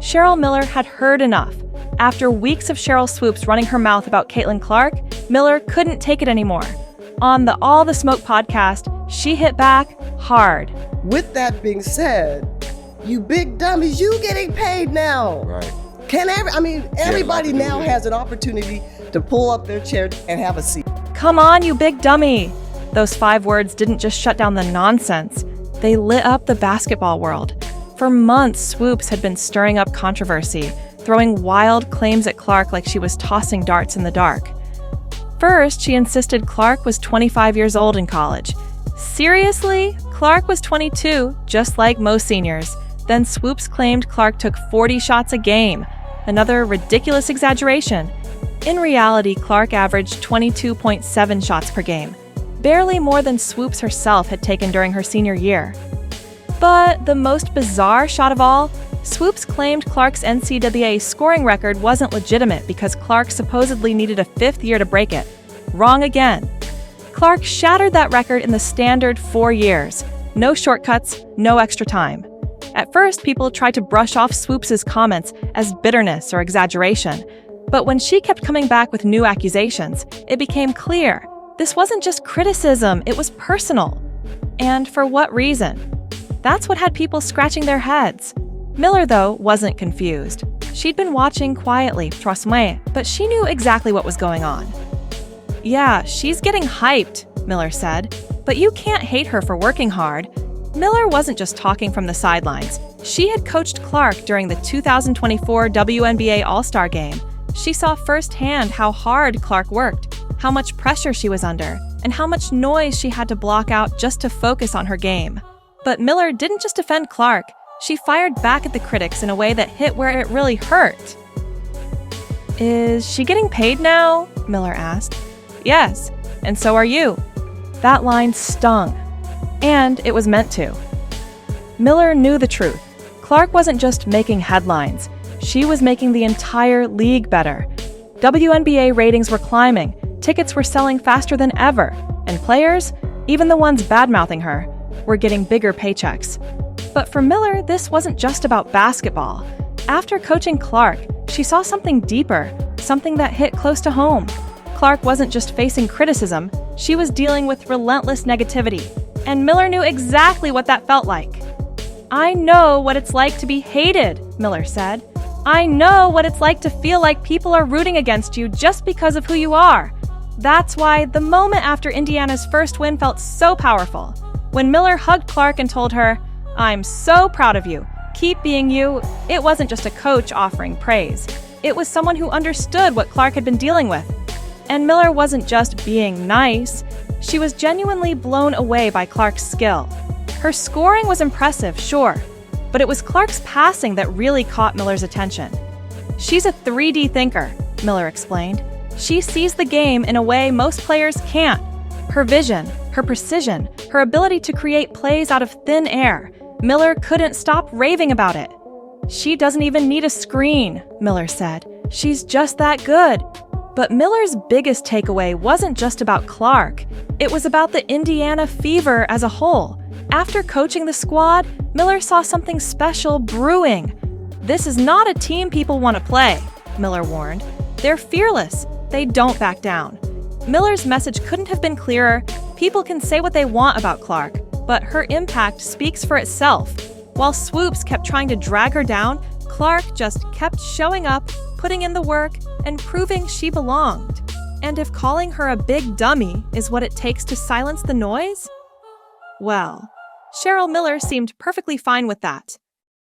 Cheryl Miller had heard enough. After weeks of Cheryl Swoopes running her mouth about Caitlin Clark, Miller couldn't take it anymore. On the All the Smoke podcast, she hit back hard. With that being said, you big dummies, you getting paid now. Right. Everybody now has an opportunity to pull up their chair and have a seat. Come on, you big dummy. Those 5 words didn't just shut down the nonsense. They lit up the basketball world. For months, Swoopes had been stirring up controversy, throwing wild claims at Clark like she was tossing darts in the dark. First, she insisted Clark was 25 years old in college. Seriously? Clark was 22, just like most seniors. Then Swoopes claimed Clark took 40 shots a game, another ridiculous exaggeration. In reality, Clark averaged 22.7 shots per game, barely more than Swoopes herself had taken during her senior year. But the most bizarre shot of all, Swoopes claimed Clark's NCAA scoring record wasn't legitimate because Clark supposedly needed a 5th year to break it. Wrong again. Clark shattered that record in the standard 4 years. No shortcuts, no extra time. At first, people tried to brush off Swoopes' comments as bitterness or exaggeration. But when she kept coming back with new accusations, it became clear this wasn't just criticism, it was personal. And for what reason? That's what had people scratching their heads. Miller, though, wasn't confused. She'd been watching quietly, trust me, but she knew exactly what was going on. Yeah, she's getting hyped, Miller said, but you can't hate her for working hard. Miller wasn't just talking from the sidelines. She had coached Clark during the 2024 WNBA All-Star Game. She saw firsthand how hard Clark worked, how much pressure she was under, and how much noise she had to block out just to focus on her game. But Miller didn't just defend Clark. She fired back at the critics in a way that hit where it really hurt. Is she getting paid now? Miller asked. Yes, and so are you. That line stung. And it was meant to. Miller knew the truth. Clark wasn't just making headlines. She was making the entire league better. WNBA ratings were climbing, tickets were selling faster than ever, and players, even the ones bad-mouthing her, were getting bigger paychecks. But for Miller, this wasn't just about basketball. After coaching Clark, she saw something deeper, something that hit close to home. Clark wasn't just facing criticism, she was dealing with relentless negativity. And Miller knew exactly what that felt like. I know what it's like to be hated, Miller said. I know what it's like to feel like people are rooting against you just because of who you are. That's why the moment after Indiana's first win felt so powerful. When Miller hugged Clark and told her, "I'm so proud of you. Keep being you," it wasn't just a coach offering praise. It was someone who understood what Clark had been dealing with. And Miller wasn't just being nice. She was genuinely blown away by Clark's skill. Her scoring was impressive, sure, but it was Clark's passing that really caught Miller's attention. She's a 3D thinker, Miller explained. She sees the game in a way most players can't. Her vision, her precision, her ability to create plays out of thin air. Miller couldn't stop raving about it. She doesn't even need a screen, Miller said. She's just that good. But Miller's biggest takeaway wasn't just about Clark. It was about the Indiana fever as a whole. After coaching the squad, Miller saw something special brewing. This is not a team people want to play, Miller warned. They're fearless. They don't back down. Miller's message couldn't have been clearer. People can say what they want about Clark, but her impact speaks for itself. While Swoopes kept trying to drag her down, Clark just kept showing up, putting in the work, and proving she belonged. And if calling her a big dummy is what it takes to silence the noise, well, Cheryl Miller seemed perfectly fine with that.